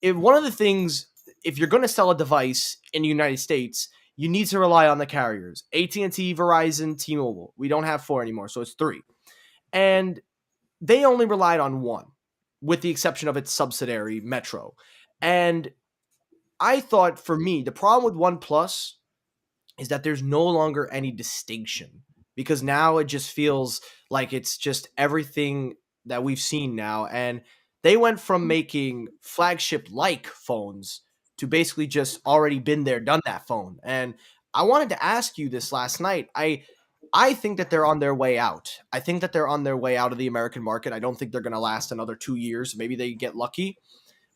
if one of the things, if you're going to sell a device in the United States, you need to rely on the carriers: AT&T, Verizon, T-Mobile. We don't have 4 anymore, so it's 3. And they only relied on 1, with the exception of its subsidiary, Metro. And I thought, for me, the problem with OnePlus is that there's no longer any distinction, because now it just feels like it's just everything that we've seen now. And they went from making flagship like phones to basically just already been there, done that phone. And I wanted to ask you this last night. I think that they're on their way out. I think that they're on their way out of the American market. I don't think they're going to last another 2 years. Maybe they get lucky.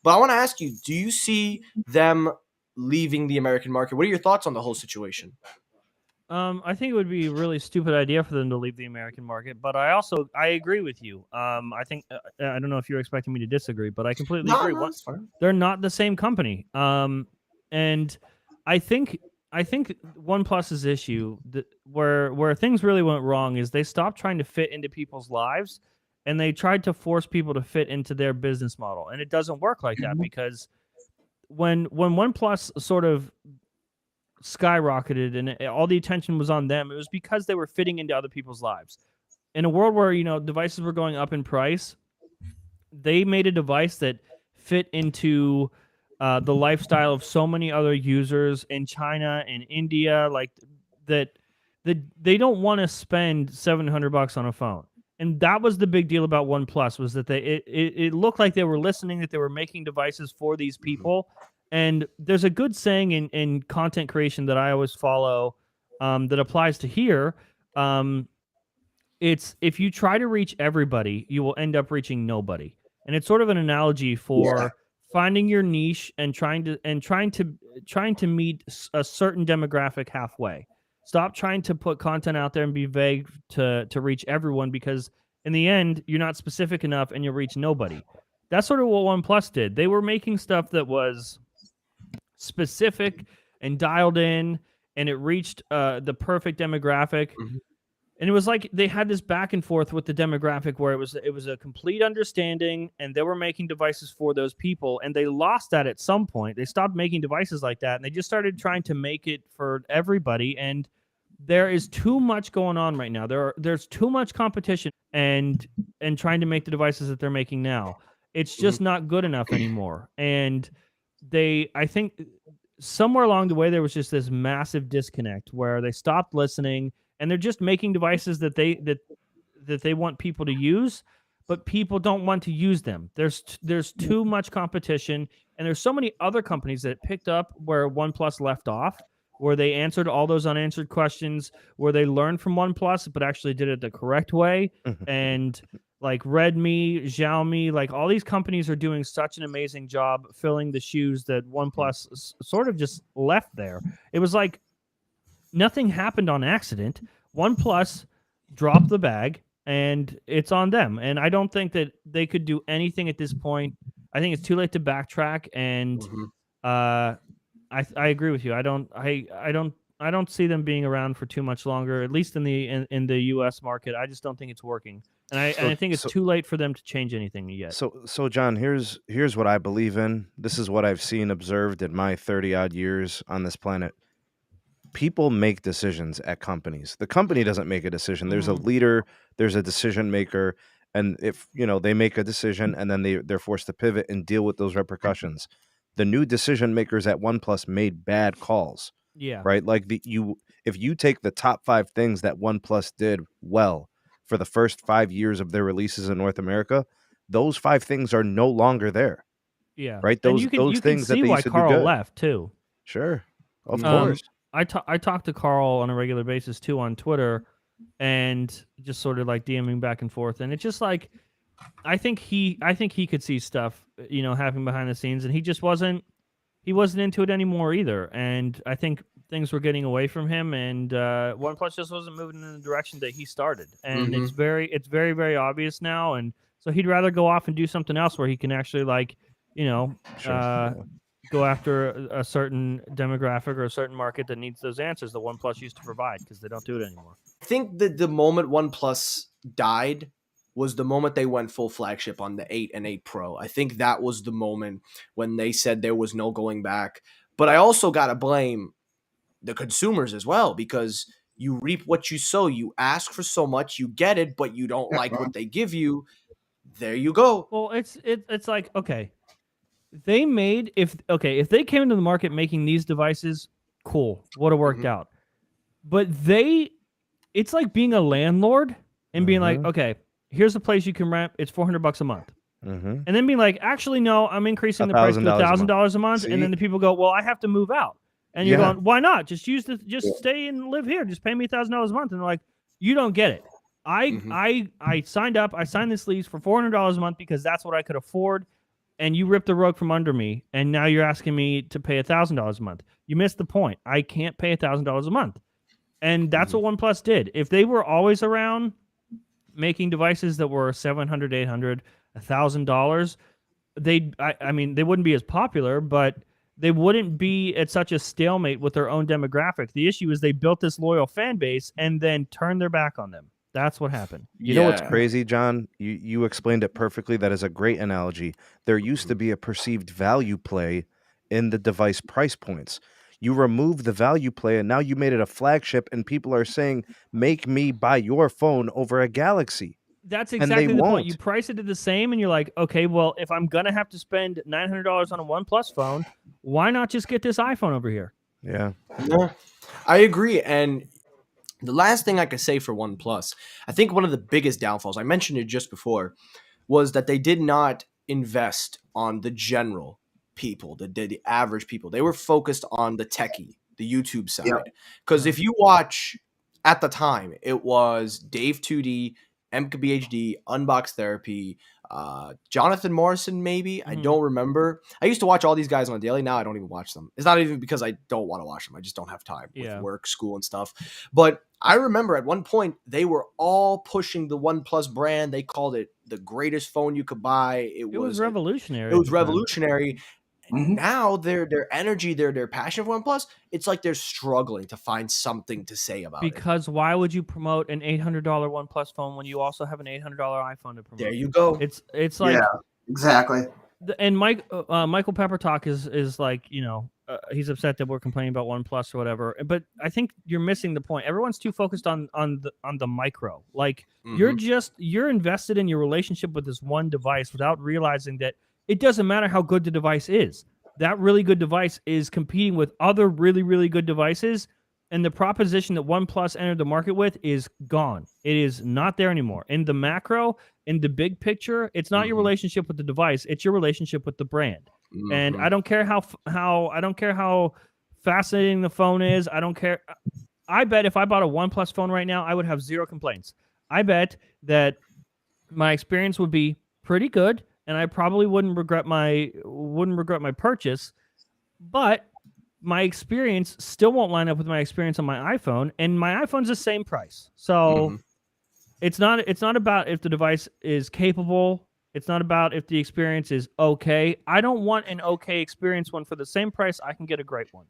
But I want to ask you, do you see them leaving the American market? What are your thoughts on the whole situation? I think it would be a really stupid idea for them to leave the American market, but I agree with you. I think I don't know if you're expecting me to disagree, but I completely agree. That's fine. They're not the same company. And I think OnePlus's issue where things really went wrong is they stopped trying to fit into people's lives, and they tried to force people to fit into their business model, and it doesn't work like that, because when OnePlus sort of skyrocketed and all the attention was on them, it was because they were fitting into other people's lives. In a world where, devices were going up in price, they made a device that fit into the lifestyle of so many other users in China and India, like that they don't want to spend $700 on a phone. And that was the big deal about OnePlus, was that it looked like they were listening, that they were making devices for these people. And there's a good saying in content creation that I always follow that applies to here. It's, if you try to reach everybody, you will end up reaching nobody. And it's sort of an analogy for finding your niche and trying to meet a certain demographic halfway. Stop trying to put content out there and be vague to reach everyone, because in the end, you're not specific enough and you'll reach nobody. That's sort of what OnePlus did. They were making stuff that was specific and dialed in, and it reached the perfect demographic. Mm-hmm. And it was like they had this back and forth with the demographic where it was a complete understanding, and they were making devices for those people, and they lost that at some point. They stopped making devices like that, and they just started trying to make it for everybody. And there is too much going on right now. There's too much competition and trying to make the devices that they're making now. It's just not good enough anymore. And I think somewhere along the way, there was just this massive disconnect where they stopped listening, and they're just making devices that they want people to use, but people don't want to use them. There's too much competition, and there's so many other companies that picked up where OnePlus left off, where they answered all those unanswered questions, where they learned from OnePlus, but actually did it the correct way. And like Redmi, Xiaomi, like all these companies are doing such an amazing job filling the shoes that OnePlus sort of just left there. It was like nothing happened on accident. OnePlus dropped the bag, and it's on them. And I don't think that they could do anything at this point. I think it's too late to backtrack. And I agree with you. I don't see them being around for too much longer, at least in the U.S. market. I just don't think it's working. And I think it's too late for them to change anything yet. So John, here's what I believe in. This is what I've seen, observed in my 30-odd years on this planet. People make decisions at companies. The company doesn't make a decision. There's a leader, there's a decision maker, and if they make a decision and then they're forced to pivot and deal with those repercussions. The new decision makers at OnePlus made bad calls. Yeah. Right? Like if you take the top 5 things that OnePlus did well for the first 5 years of their releases in North America, those 5 things are no longer there. Yeah. Right? Those you things can that see they why used to Carl do good. left too. Sure. Of course. I talk to Carl on a regular basis too on Twitter, and just sort of like DMing back and forth. And it's just like, I think he could see stuff, happening behind the scenes, and he just wasn't into it anymore either. And I think things were getting away from him, and OnePlus just wasn't moving in the direction that he started. And it's very, very obvious now. And so he'd rather go off and do something else where he can actually go after a certain demographic or a certain market that needs those answers that OnePlus used to provide, because they don't do it anymore. I think that the moment OnePlus died, was the moment they went full flagship on the 8 and 8 Pro. I think that was the moment when they said there was no going back. But I also got to blame the consumers as well, because you reap what you sow. You ask for so much, you get it, but you don't like what they give you. There you go. Well, it's like, okay, if they came into the market making these devices, cool, would have worked out. But it's like being a landlord and being like, okay, here's a place you can rent. It's $400 a month. And then being like, actually, no, I'm increasing the price to $1,000 a month. See? And then the people go, well, I have to move out. And you're going, why not? Just stay and live here. Just pay me $1,000 a month. And they're like, you don't get it. I signed up. I signed this lease for $400 a month because that's what I could afford. And you ripped the rug from under me. And now you're asking me to pay $1,000 a month. You missed the point. I can't pay $1,000 a month. And that's what OnePlus did. If they were always around making devices that were $700, $800, $1,000, they wouldn't be as popular, but they wouldn't be at such a stalemate with their own demographic. The issue is they built this loyal fan base and then turned their back on them. That's what happened. You know what's crazy, John? You explained it perfectly. That is a great analogy. There used to be a perceived value play in the device price points. You remove the value play, and now you made it a flagship, and people are saying, make me buy your phone over a Galaxy. That's exactly the point. You price it at the same, and you're like, okay, well, if I'm going to have to spend $900 on a OnePlus phone, why not just get this iPhone over here? Yeah. I agree. And the last thing I could say for OnePlus, I think one of the biggest downfalls, I mentioned it just before, was that they did not invest on the general people, the average people. They were focused on the techie, the YouTube side. Because if you watch, at the time, it was Dave 2D, MKBHD, Unbox Therapy, Jonathan Morrison, maybe. I don't remember. I used to watch all these guys on a daily. Now I don't even watch them. It's not even because I don't want to watch them. I just don't have time with work, school, and stuff. But I remember at one point, they were all pushing the OnePlus brand. They called it the greatest phone you could buy. It was revolutionary. It was revolutionary. Now their energy, their passion for OnePlus, it's like they're struggling to find something to say about it. Because why would you promote an $800 OnePlus phone when you also have an $800 iPhone to promote? There you go. It's like exactly. And Michael Peppertalk is like, he's upset that we're complaining about OnePlus or whatever. But I think you're missing the point. Everyone's too focused on the micro. Like you're invested in your relationship with this one device without realizing that it doesn't matter how good the device is. That really good device is competing with other really, really good devices, and the proposition that OnePlus entered the market with is gone. It is not there anymore. In the macro, in the big picture, it's not your relationship with the device; it's your relationship with the brand. And I don't care how fascinating the phone is. I don't care. I bet if I bought a OnePlus phone right now, I would have zero complaints. I bet that my experience would be pretty good. And I probably wouldn't regret my purchase, but my experience still won't line up with my experience on my iPhone, and my iPhone's the same price. So it's not about if the device is capable. It's not about if the experience is okay. I don't want an okay experience when for the same price I can get a great one.